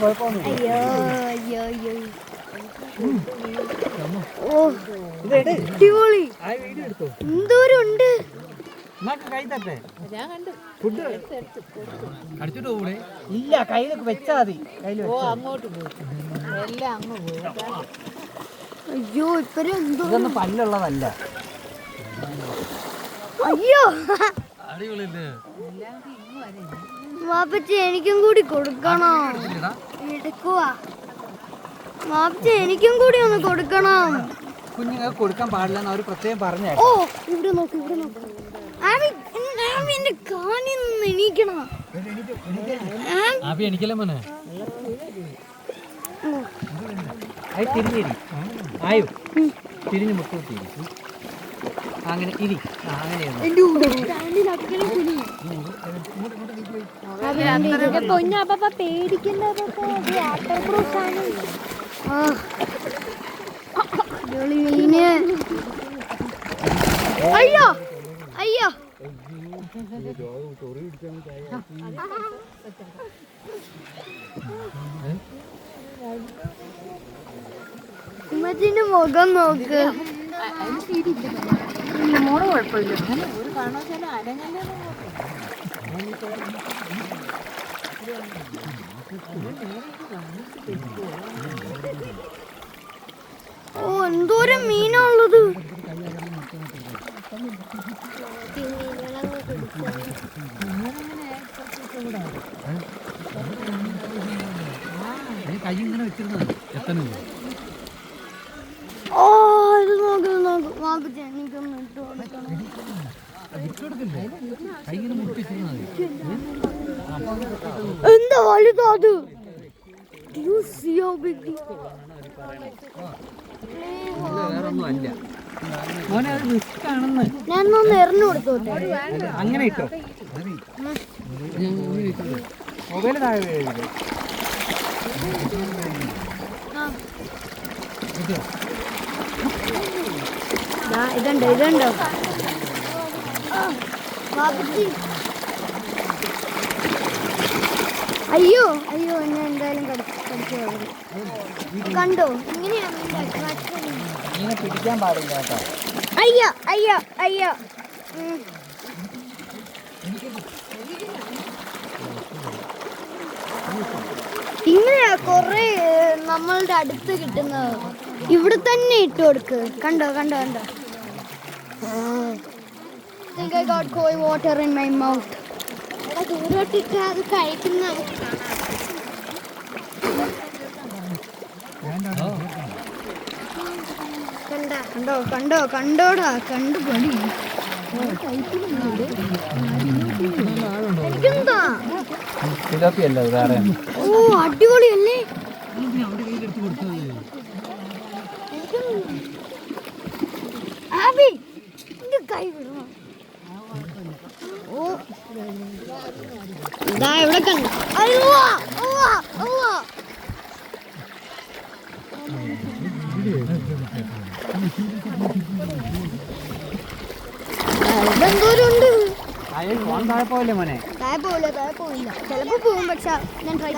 അയ്യോ അയ്യോ അയ്യോ ഓ അടിപൊളി എന്തോരം ഉണ്ട്. ഇല്ല കയ്യിലൊക്കെ വെച്ചാ മതി. അങ്ങോട്ട് പോയി എല്ലാം അങ്ങ് പോയി. അയ്യോ ഇപ്പഴും എന്തോ ഇതൊന്നും പല്ലുള്ളതല്ല. അയ്യോ മാപ്പച്ചി എനിക്കും കൂടി കൊടുക്കണോ? എടുക്കുവാ മാപ്പച്ചി എനിക്കും കൂടി ഒന്ന് കൊടുക്കണം. കുഞ്ഞുങ്ങൾക്ക് കൊടുക്കാൻ പാടില്ലെന്ന് അവർ പ്രത്യേകം പറഞ്ഞു. ഓ ഇവിടെ നോക്ക് ഇവിടെ നോക്ക്. എന്റെ കാലിൽ നിന്ന് എണീക്കണം. എനിക്കല്ലേ മോനെ തിരിഞ്ഞിരി ആയോ തിരിഞ്ഞ് മുട്ടൂട്ടി അങ്ങനെ ഇരി. പൊന്നപ്പ പേടിക്കണ്ട. അയ്യോ അയ്യോ ഉമ്മച്ചിന്റെ മുഖം നോക്ക്. മോള് കുഴപ്പമില്ല. ഒരു കാരണവശാലും അനങ്ങല്ല. ഓ എന്തോരം മീനുള്ളത്. കൈ ഇങ്ങനെ വെച്ചിരുന്നത് എത്തണില്ല. ഓ ഇത് നോക്ക് നോക്ക് മാപ്പച്ചി എനിക്കൊന്ന് ഇട്ട് കൊടുക്കണം. എന്താ വലുതാ അത്. ഞാനൊന്ന് എറിഞ്ഞു കൊടുത്തോട്ടെ. അങ്ങനെ ഇട്ടോ മൊബൈൽ താഴെ ഇതുണ്ടോ ഇതുണ്ടോ അയ്യോ അയ്യോ എന്നെ എന്തായാലും കടിച്ചു കണ്ടോ. ഇങ്ങനെയാണ് പിടിക്കാൻ പാടില്ല കേട്ടോ. അയ്യോ അയ്യോ അയ്യോ ഇങ്ങനെയാ കൊറേ നമ്മളുടെ അടുത്ത് കിട്ടുന്നത്. ഇവിടെ തന്നെ ഇട്ട് കൊടുക്ക്. കണ്ടോ കണ്ടോ കണ്ടോ. I got cold water in my mouth. ദൂരോട്ടിട്ട് അത് കഴിക്കുന്ന കണ്ടോ കണ്ടോ കണ്ടോടാ കണ്ടു പണി. എനിക്കെന്താ ഓ അടിപൊളിയല്ലേ. ആബി എന്റെ കൈ വിടണം. ഓ ഇതാ ഇവിടെ കണ്ടു. അയ്യോ ഇതെന്തോരുണ്ട്. താഴെ പോവില്ലേ മോനെ? താഴെ പോവില്ല ചിലപ്പോ പോവും. പക്ഷെ ഞാൻ ട്രൈ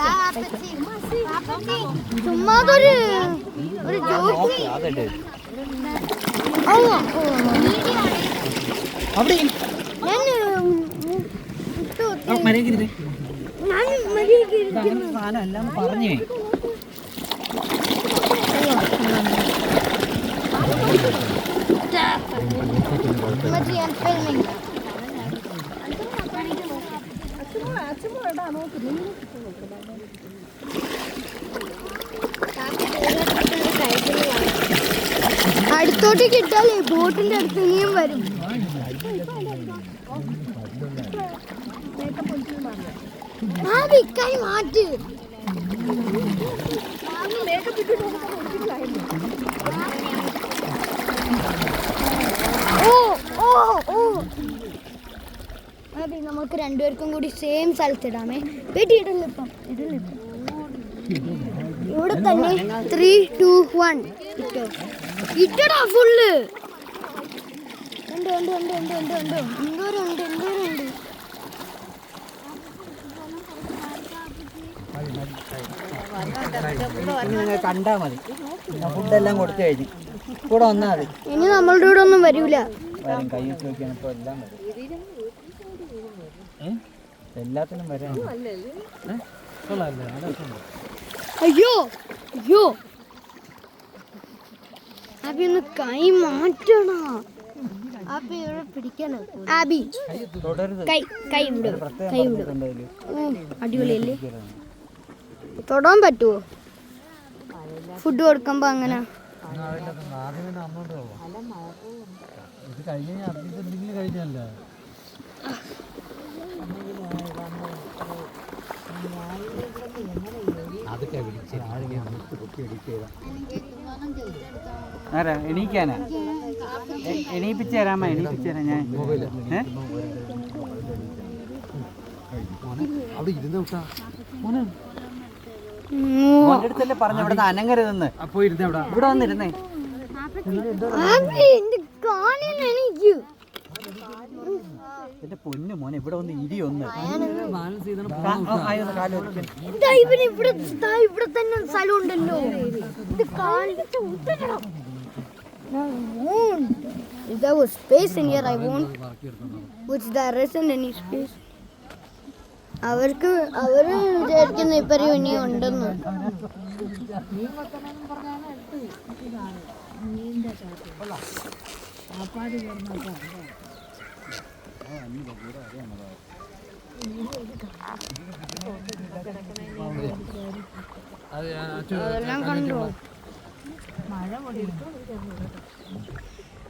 ചുമ്മാതൊരു ജോക്ക്. എല്ലാം പറഞ്ഞേ അടുത്തോട്ട് കിട്ടാലേ ബോട്ടിന്റെ അടുത്ത് ഇനിയും വരും. കൈ മാറ്റ്. ഓ ഓ ഓ അതെ നമുക്ക് രണ്ടുപേർക്കും കൂടി സെയിം സ്ഥലത്തിടാമേ. വീട്ടിൽ ഇടല്ലോ ഇപ്പം ഇവിടെ തന്നെ 3, 2, 1 ഇട്ടോ ഇട്ടടാ ഫുള്ള്. എന്തോരുണ്ട്. ഇനി നിങ്ങൾ കണ്ടാൽ മതി. ഫുഡെല്ലാം കൊടുത്തു കഴിഞ്ഞു. കൂടെ വന്നാൽ മതി. ഇനി നമ്മളുടെ കൂടെ ഒന്നും വരൂല. വരും, കൈ വെച്ച് നോക്കിയാണ് ഇപ്പോൾ എല്ലാം വരും. എല്ലാത്തിനും വരാൻ അയ്യോ അയ്യോ ആബി ഒന്ന് കൈ മാറ്റണ. ആബി ഇവിടെ പിടിക്കാനോ? ആബി തുടരുത്. കൈ കൈ വിടും, കൈ വിടും. ഉണ്ടതില് അടിപൊളിയല്ലേ? തൊടാൻ പറ്റുമോ? ഫുഡ് കൊടുക്കുമ്പോ അങ്ങനെ ഇത് കഴിഞ്ഞ കഴിഞ്ഞല്ല. അതൊക്കെ ആരാ എണീക്കാനാ? എണീപ്പിച്ച് തരാമോ? എണീപ്പിച്ച് തരാം ഞാൻ. അവിടെ ഇരുന്ന് വിട്ടാ മോൻ്റെ അടുത്തല്ലേ പറഞ്ഞു ഇവിടെ നിന്ന് അനങ്ങരുതെന്ന്. അപ്പൊ ഇരുന്നേ ഇവിടെ വന്നിരുന്നേ. എന്റെ പൊന്നു മോനെ ഇവിടെ വന്ന് ഇരി ഒന്ന്. ഇവിടെ തന്നെ സ്ഥലം ഉണ്ടല്ലോ. If there was space in here, I won't. Which there isn't any space. അവര് വിചാരിക്കുന്ന ഇപ്പൊ ഇനിയും ഉണ്ടെന്ന്. അതെല്ലാം കണ്ടോ? മഴ